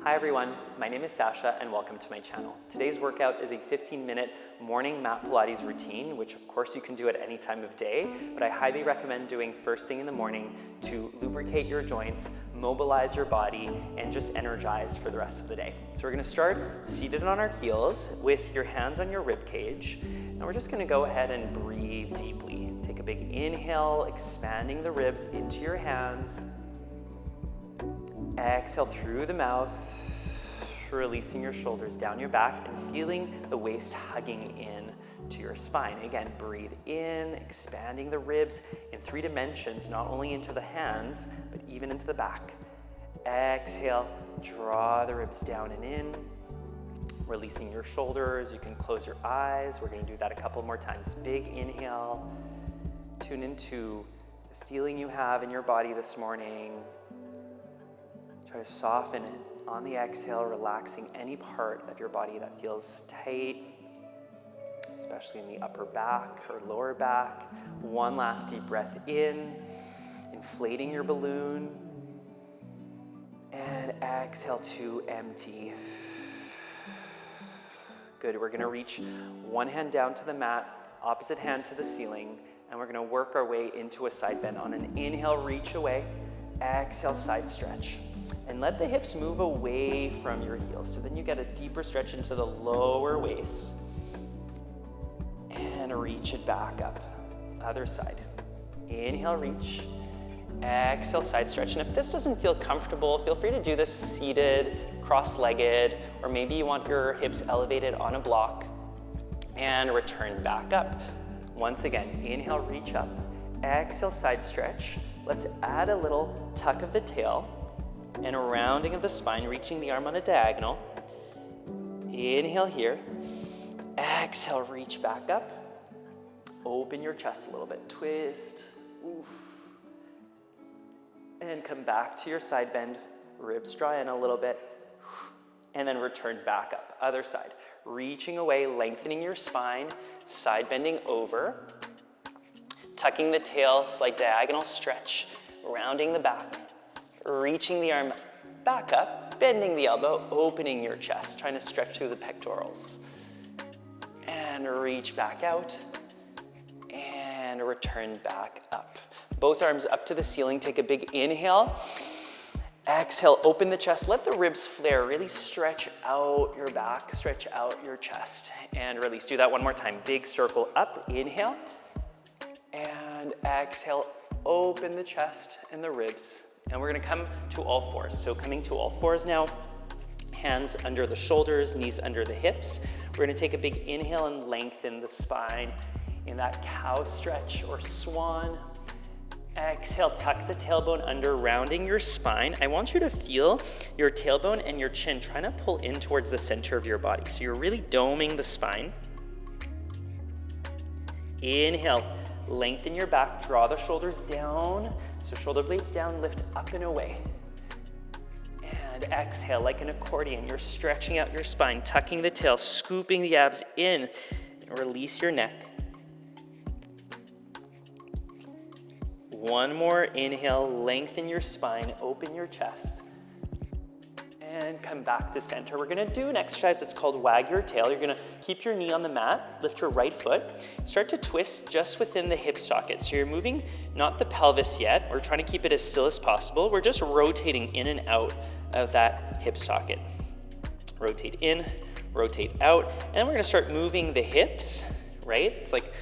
Hi everyone, my name is Sasha and welcome to my channel. Today's workout is a 15-minute morning mat Pilates routine, which of course you can do at any time of day, but I highly recommend doing first thing in the morning to lubricate your joints, mobilize your body, and just energize for the rest of the day. So we're gonna start seated on our heels with your hands on your rib cage, and we're just gonna go ahead and breathe deeply. Take a big inhale, expanding the ribs into your hands. Exhale through the mouth, releasing your shoulders down your back and feeling the waist hugging in to your spine. Again, breathe in, expanding the ribs in 3 dimensions, not only into the hands, but even into the back. Exhale, draw the ribs down and in, releasing your shoulders. You can close your eyes. We're gonna do that a couple more times. Big inhale, tune into the feeling you have in your body this morning. Try to soften it on the exhale, relaxing any part of your body that feels tight, especially in the upper back or lower back. One last deep breath in, inflating your balloon. And exhale to empty. Good, we're gonna reach one hand down to the mat, opposite hand to the ceiling, and we're gonna work our way into a side bend. On an inhale, reach away. Exhale, side stretch. And let the hips move away from your heels. So then you get a deeper stretch into the lower waist. And reach it back up. Other side. Inhale, reach. Exhale, side stretch. And if this doesn't feel comfortable, feel free to do this seated, cross-legged, or maybe you want your hips elevated on a block. And return back up. Once again, inhale, reach up. Exhale, side stretch. Let's add a little tuck of the tail and a rounding of the spine, reaching the arm on a diagonal. Inhale here. Exhale, reach back up. Open your chest a little bit. Twist. Oof. And come back to your side bend. Ribs draw in a little bit. And then return back up. Other side. Reaching away, lengthening your spine, side bending over. Tucking the tail, slight diagonal stretch, rounding the back. Reaching the arm back up, bending the elbow, opening your chest, trying to stretch through the pectorals. And reach back out, and return back up. Both arms up to the ceiling, take a big inhale. Exhale, open the chest, let the ribs flare, really stretch out your back, stretch out your chest, and release. Do that one more time. Big circle up, inhale, and exhale, open the chest and the ribs. And we're gonna come to all fours. So coming to all fours now, hands under the shoulders, knees under the hips. We're gonna take a big inhale and lengthen the spine in that cow stretch or swan. Exhale, tuck the tailbone under, rounding your spine. I want you to feel your tailbone and your chin trying to pull in towards the center of your body. So you're really doming the spine. Inhale, lengthen your back, draw the shoulders down. So shoulder blades down, lift up and away. And exhale, like an accordion, you're stretching out your spine, tucking the tail, scooping the abs in, and release your neck. One more inhale, lengthen your spine, open your chest, and come back to center. We're gonna do an exercise that's called wag your tail. You're gonna keep your knee on the mat, lift your right foot, start to twist just within the hip socket. So you're moving not the pelvis yet, we're trying to keep it as still as possible. We're just rotating in and out of that hip socket. Rotate in, rotate out, and then we're gonna start moving the hips, right? It's like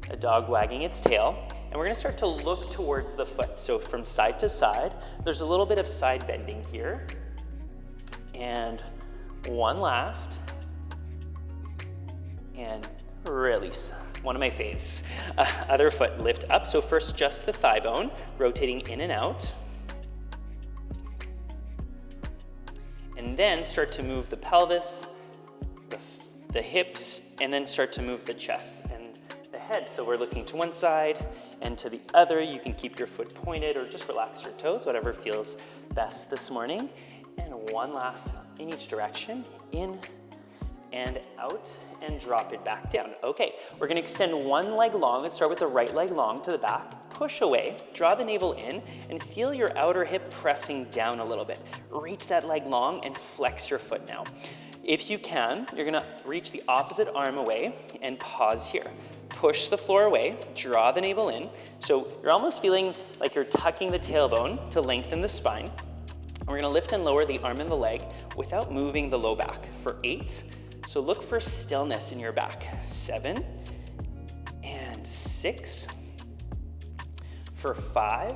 a dog wagging its tail. And we're gonna start to look towards the foot. So from side to side, there's a little bit of side bending here. And one last, and release. One of my faves. Other foot, lift up. So first just the thigh bone, rotating in and out. And then start to move the pelvis, the hips, and then start to move the chest and the head. So we're looking to one side and to the other. You can keep your foot pointed or just relax your toes, whatever feels best this morning. And one last in each direction, in and out, and drop it back down. Okay, we're gonna extend one leg long. Let's start with the right leg long to the back. push away, draw the navel in, and feel your outer hip pressing down a little bit. Reach that leg long and flex your foot now. If you can, you're gonna reach the opposite arm away and pause here. Push the floor away, draw the navel in. So you're almost feeling like you're tucking the tailbone to lengthen the spine. And we're gonna lift and lower the arm and the leg without moving the low back for 8. So look for stillness in your back. 7 and 6. For 5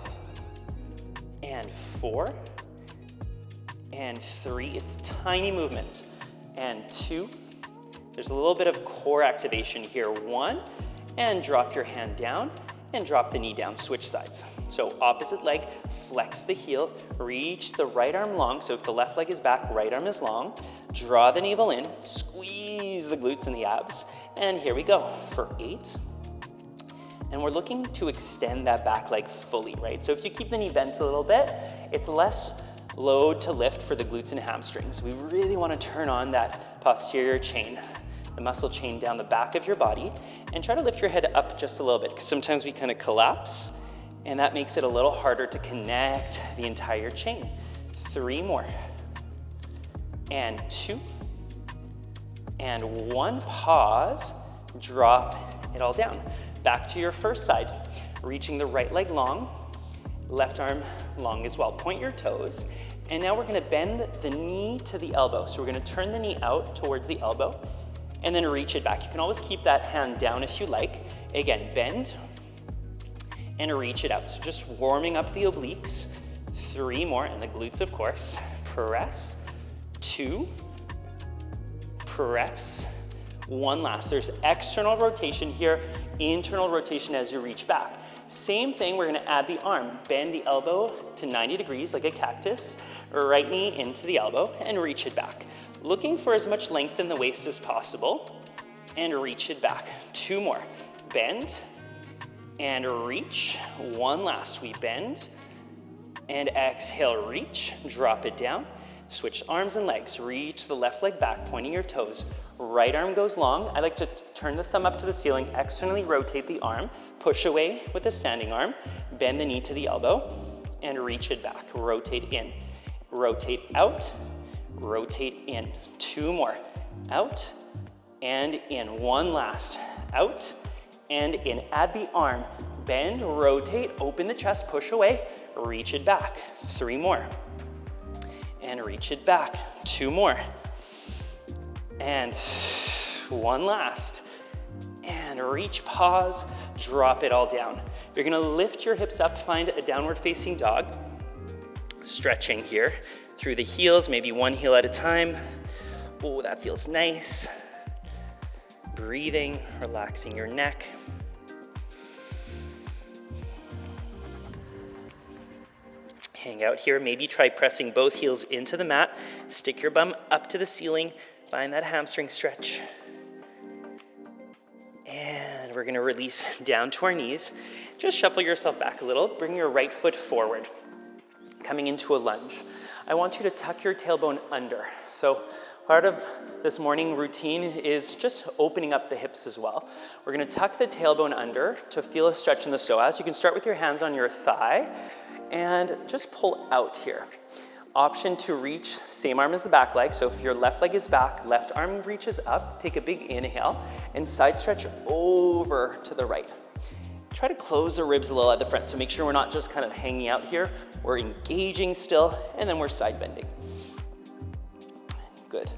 and 4 and 3. It's tiny movements. And 2. There's a little bit of core activation here. 1, and drop your hand down and drop the knee down, switch sides. So opposite leg, flex the heel, reach the right arm long. So if the left leg is back, right arm is long. Draw the navel in, squeeze the glutes and the abs. And here we go for 8. And we're looking to extend that back leg fully, right? So if you keep the knee bent a little bit, it's less load to lift for the glutes and hamstrings. We really want to turn on that posterior chain, the muscle chain down the back of your body, and try to lift your head up just a little bit, because sometimes we kind of collapse, and that makes it a little harder to connect the entire chain. 3 more. And 2. And 1. Pause. Drop it all down. Back to your first side. Reaching the right leg long, left arm long as well. Point your toes. And now we're gonna bend the knee to the elbow. So we're gonna turn the knee out towards the elbow and then reach it back. You can always keep that hand down if you like. Again, bend and reach it out. So just warming up the obliques. 3 more, and the glutes, of course. Press. 2. Press. 1 last. There's external rotation here, internal rotation as you reach back. Same thing, we're gonna add the arm. Bend the elbow to 90 degrees like a cactus, right knee into the elbow, and reach it back. Looking for as much length in the waist as possible, and reach it back. 2 more. Bend and reach. 1 last. We bend and exhale, reach, drop it down. Switch arms and legs. Reach the left leg back, pointing your toes. Right arm goes long. I like to turn the thumb up to the ceiling, externally rotate the arm, push away with the standing arm, bend the knee to the elbow, and reach it back. Rotate in, rotate out, rotate in. 2 more. Out and in. 1 last. Out and in. Add the arm. Bend, rotate, open the chest, push away, reach it back. 3 more. And reach it back. 2 more. And 1 last. And reach, pause, drop it all down. You're gonna lift your hips up, find a downward facing dog. Stretching here through the heels, maybe 1 heel at a time. Oh, that feels nice. Breathing, relaxing your neck. Hang out here, maybe try pressing both heels into the mat. Stick your bum up to the ceiling. Find that hamstring stretch. And we're gonna release down to our knees. Just shuffle yourself back a little. Bring your right foot forward, coming into a lunge. I want you to tuck your tailbone under. So part of this morning routine is just opening up the hips as well. We're gonna tuck the tailbone under to feel a stretch in the psoas. You can start with your hands on your thigh and just pull out here. Option to reach, same arm as the back leg. So if your left leg is back, left arm reaches up, take a big inhale and side stretch over to the right. Try to close the ribs a little at the front. So make sure we're not just kind of hanging out here. We're engaging still, and then we're side bending. Good.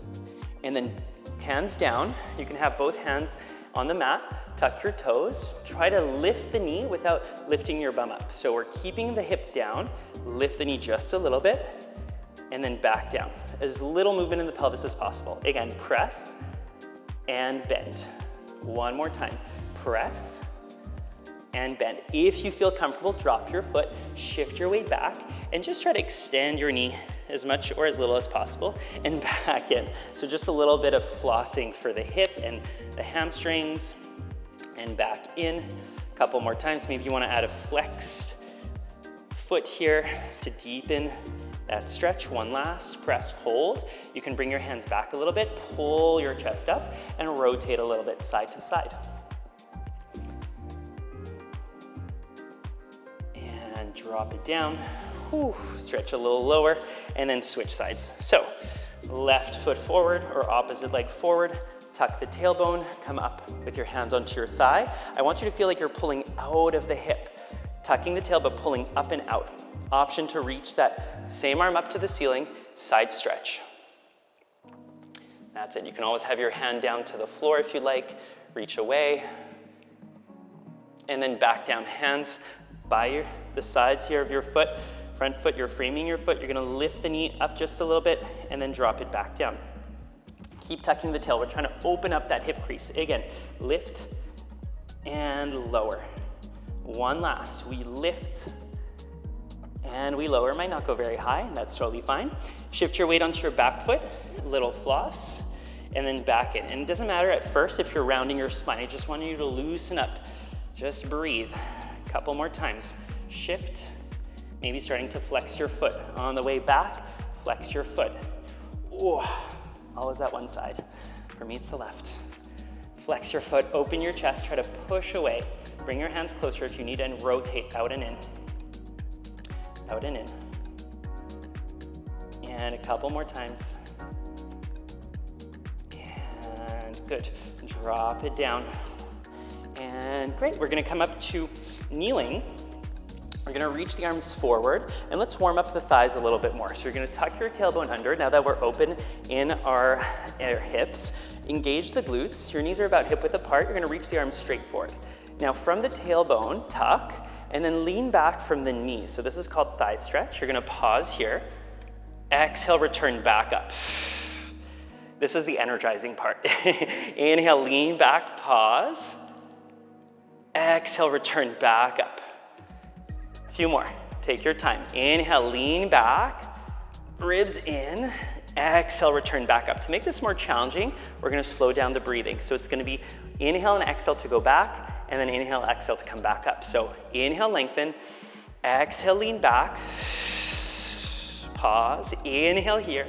And then hands down. You can have both hands on the mat. Tuck your toes. Try to lift the knee without lifting your bum up. So we're keeping the hip down. Lift the knee just a little bit, and then back down. As little movement in the pelvis as possible. Again, press and bend. 1 more time. Press and bend. If you feel comfortable, drop your foot, shift your weight back, and just try to extend your knee as much or as little as possible, and back in. So just a little bit of flossing for the hip and the hamstrings, and back in. A couple more times. Maybe you want to add a flexed foot here to deepen that stretch. 1 last. Press, hold. You can bring your hands back a little bit, pull your chest up, and rotate a little bit side to side. drop it down. Whew, stretch a little lower, and then switch sides. So left foot forward or opposite leg forward, tuck the tailbone, come up with your hands onto your thigh. I want you to feel like you're pulling out of the hip, tucking the tail but pulling up and out. Option to reach that same arm up to the ceiling, side stretch. That's it. You can always have your hand down to the floor if you like, reach away, and then back down. Hands by the sides here of your foot, front foot, you're framing your foot. You're gonna lift the knee up just a little bit and then drop it back down. Keep tucking the tail. We're trying to open up that hip crease. Again, lift and lower. One last. We lift and we lower. Might not go very high. That's totally fine. Shift your weight onto your back foot, little floss, and then back in. And it doesn't matter at first if you're rounding your spine. I just want you to loosen up. Just breathe. A couple more times. Shift. Maybe starting to flex your foot. On the way back, flex your foot. Ooh. Always that one side. For me, it's the left. Flex your foot, open your chest, try to push away. Bring your hands closer if you need, and rotate out and in. Out and in. And a couple more times. And good. Drop it down. And great, we're gonna come up to kneeling. We're gonna reach the arms forward, and let's warm up the thighs a little bit more. So you're gonna tuck your tailbone under. Now that we're open in our hips, engage the glutes. Your knees are about hip width apart. You're gonna reach the arms straight forward. Now from the tailbone, tuck, and then lean back from the knees. So this is called thigh stretch. You're gonna pause here. Exhale, return back up. This is the energizing part. Inhale, lean back, pause. Exhale, return back up. Few more. Take your time. Inhale, lean back, ribs in. Exhale, return back up. To make this more challenging, we're gonna slow down the breathing. So it's gonna be inhale and exhale to go back, and then inhale, exhale to come back up. So inhale, lengthen. Exhale, lean back. Pause. Inhale here.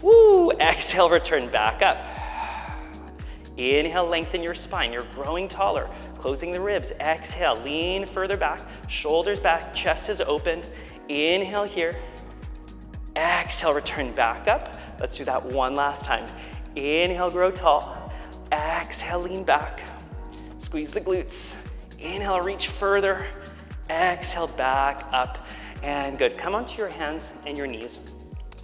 Woo! Exhale, return back up. Inhale, lengthen your spine. You're growing taller, closing the ribs. Exhale, lean further back, shoulders back, chest is open. Inhale here. Exhale, return back up. Let's do that one last time. Inhale, grow tall. Exhale, lean back. Squeeze the glutes. Inhale, reach further. Exhale, back up. And good. Come onto your hands and your knees.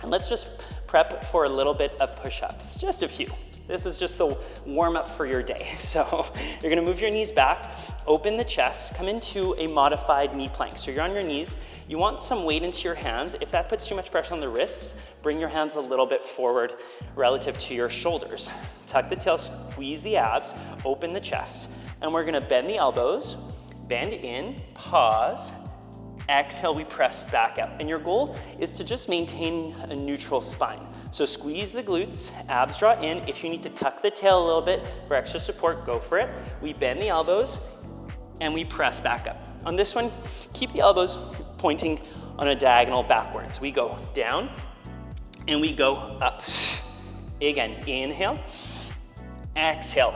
And let's just prep for a little bit of push-ups, just a few. This is just the warm-up for your day. So you're gonna move your knees back, open the chest, come into a modified knee plank. So you're on your knees, you want some weight into your hands. If that puts too much pressure on the wrists, bring your hands a little bit forward relative to your shoulders. Tuck the tail, squeeze the abs, open the chest. And we're gonna bend the elbows, bend in, pause. Exhale, we press back up. And your goal is to just maintain a neutral spine. So squeeze the glutes, abs draw in. If you need to tuck the tail a little bit for extra support, go for it. We bend the elbows and we press back up. On this one, keep the elbows pointing on a diagonal backwards. We go down and we go up. Again, inhale, exhale.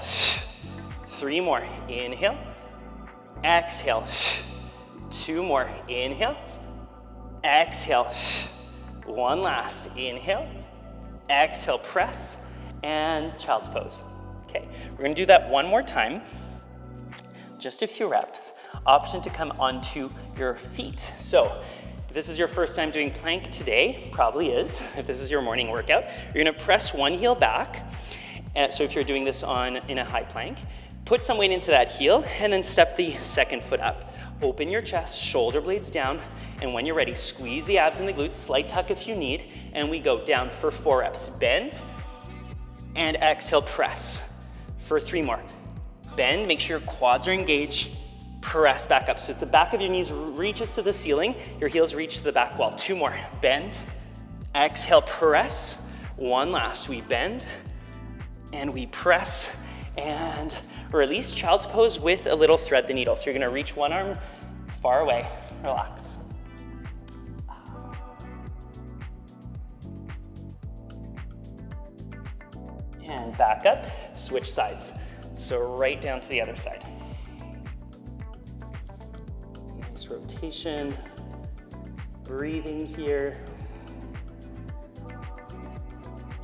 3 more, inhale, exhale. 2 more, inhale, exhale. 1 last, inhale, exhale, press, and child's pose. Okay, we're gonna do that one more time, just a few reps. Option to come onto your feet. So if this is your first time doing plank today, probably is, if this is your morning workout, you're gonna press one heel back. And so if you're doing this in a high plank, put some weight into that heel and then step the second foot up. Open your chest, shoulder blades down, and when you're ready, squeeze the abs and the glutes, slight tuck if you need, and we go down for 4 reps. Bend, and exhale, press. For 3 more. Bend, make sure your quads are engaged, press back up. So it's the back of your knees reaches to the ceiling, your heels reach to the back wall. 2 more, bend, exhale, press. 1 last, we bend, and we press, and release, child's pose with a little thread the needle. So you're gonna reach one arm far away, relax. And back up, switch sides. So right down to the other side. Nice rotation. Breathing here.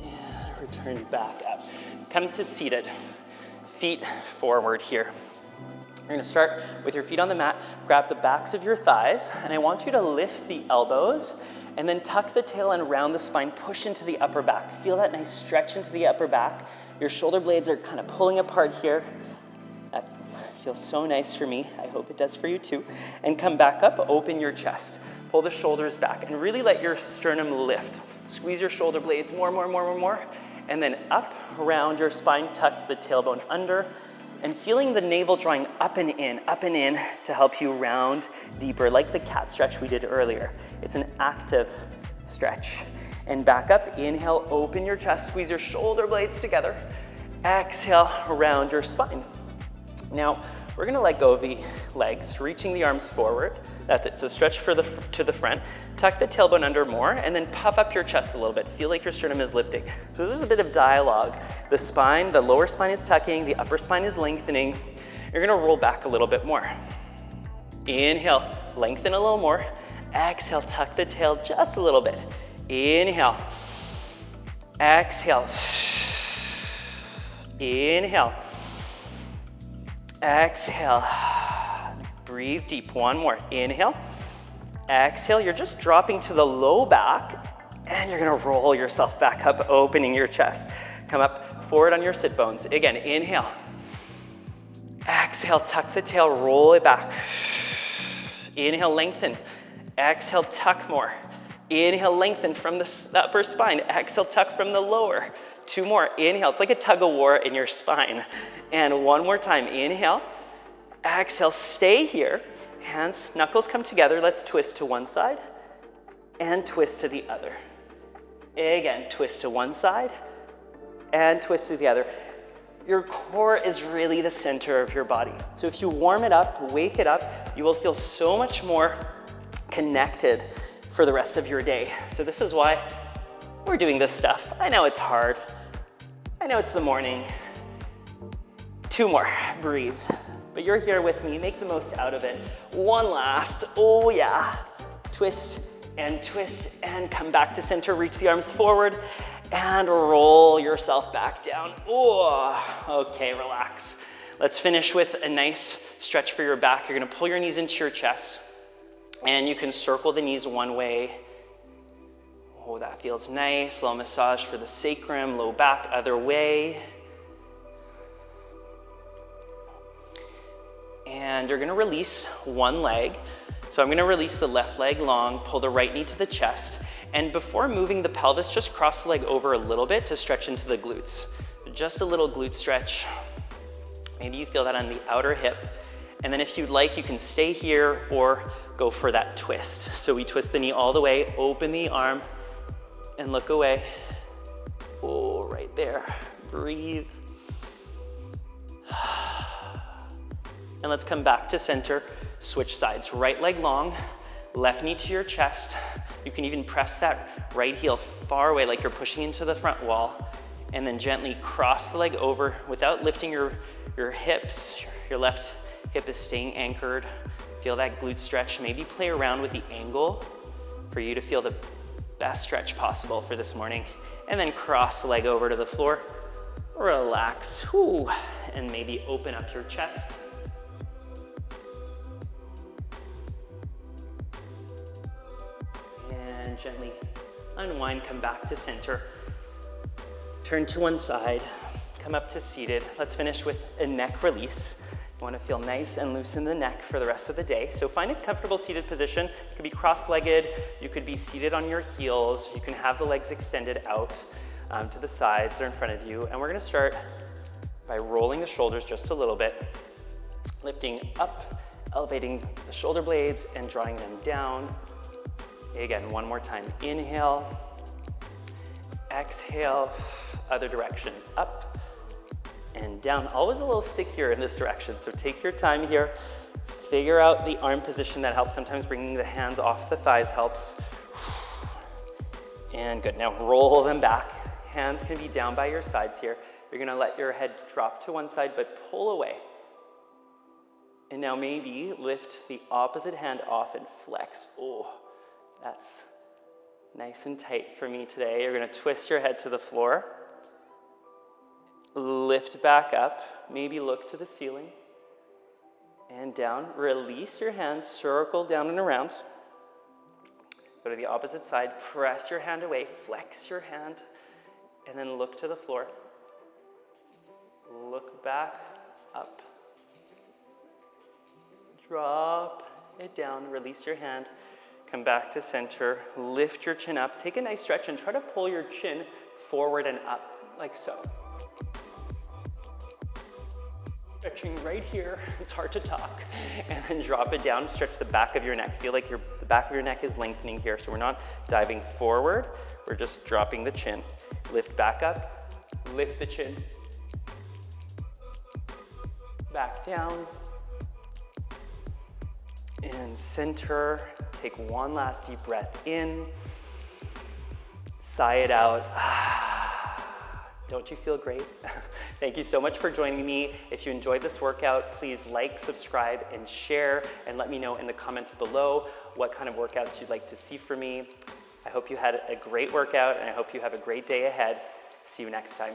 And return back up. Come to seated. Feet forward here. You're gonna start with your feet on the mat, grab the backs of your thighs, and I want you to lift the elbows and then tuck the tail and round the spine, push into the upper back. Feel that nice stretch into the upper back. Your shoulder blades are kind of pulling apart here. That feels so nice for me. I hope it does for you too. And come back up, open your chest. Pull the shoulders back and really let your sternum lift. Squeeze your shoulder blades more. And then up, round your spine, tuck the tailbone under, and feeling the navel drawing up and in to help you round deeper, like the cat stretch we did earlier. It's an active stretch. And back up, inhale, open your chest, squeeze your shoulder blades together. Exhale, round your spine. Now, we're gonna let go of the legs, reaching the arms forward. That's it, so stretch to the front. Tuck the tailbone under more, and then puff up your chest a little bit. Feel like your sternum is lifting. So this is a bit of dialogue. The spine, the lower spine is tucking, the upper spine is lengthening. You're gonna roll back a little bit more. Inhale, lengthen a little more. Exhale, tuck the tail just a little bit. Inhale. Exhale. Inhale. Exhale. Breathe deep. One more. Inhale. Exhale. You're just dropping to the low back, and you're gonna roll yourself back up, opening your chest. Come up forward on your sit bones. Again, inhale. Exhale, tuck the tail, roll it back. Inhale, lengthen. Exhale, tuck more. Inhale, lengthen from the upper spine. Exhale, tuck from the lower. Two more. Inhale. It's like a tug of war in your spine. And one more time. Inhale. Exhale. Stay here. Hands, knuckles come together. Let's twist to one side and twist to the other. Again, twist to one side and twist to the other. Your core is really the center of your body. So if you warm it up, wake it up, you will feel so much more connected for the rest of your day. So this is why we're doing this stuff. I know it's hard. I know it's the morning. Two more, breathe. But you're here with me, make the most out of it. One last, oh yeah. Twist and come back to center, reach the arms forward and roll yourself back down. Oh, okay, relax. Let's finish with a nice stretch for your back. You're gonna pull your knees into your chest and you can circle the knees one way. Oh, that feels nice. Little massage for the sacrum, low back, other way. And you're gonna release one leg. So I'm gonna release the left leg long, pull the right knee to the chest, and before moving the pelvis, just cross the leg over a little bit to stretch into the glutes. Just a little glute stretch. Maybe you feel that on the outer hip. And then if you'd like, you can stay here or go for that twist. So we twist the knee all the way, open the arm, and look away. Oh, right there. Breathe. And let's come back to center. Switch sides. Right leg long, left knee to your chest. You can even press that right heel far away like you're pushing into the front wall. And then gently cross the leg over without lifting your hips. Your left hip is staying anchored. Feel that glute stretch. Maybe play around with the angle for you to feel the best stretch possible for this morning. And then cross the leg over to the floor. Relax. Whew. And maybe open up your chest. And gently unwind, come back to center. Turn to one side, come up to seated. Let's finish with a neck release. You want to feel nice and loose in the neck for the rest of the day. So find a comfortable seated position. You could be cross-legged, you could be seated on your heels, you can have the legs extended out to the sides or in front of you. And we're going to start by rolling the shoulders just a little bit, lifting up, elevating the shoulder blades and drawing them down. Again, one more time. Inhale, exhale, other direction, up and down. Always a little stickier in this direction, so take your time here. Figure out the arm position that helps. Sometimes bringing the hands off the thighs helps. And good, now roll them back. Hands can be down by your sides here. You're gonna let your head drop to one side, but pull away. And now maybe lift the opposite hand off and flex. Oh, That's nice and tight for me today. You're gonna twist your head to the floor. Lift back up, maybe look to the ceiling. And down, release your hand, circle down and around. Go to the opposite side, press your hand away, flex your hand, and then look to the floor. Look back, up. Drop it down, release your hand, come back to center, lift your chin up, take a nice stretch and try to pull your chin forward and up, like so. Stretching right here, it's hard to talk, and then drop it down, stretch the back of your neck. Feel like the back of your neck is lengthening here, so we're not diving forward, we're just dropping the chin. Lift back up, lift the chin, back down, and center. Take one last deep breath in, sigh it out. Don't you feel great? Thank you so much for joining me. If you enjoyed this workout, please like, subscribe, and share, and let me know in the comments below what kind of workouts you'd like to see from me. I hope you had a great workout, and I hope you have a great day ahead. See you next time.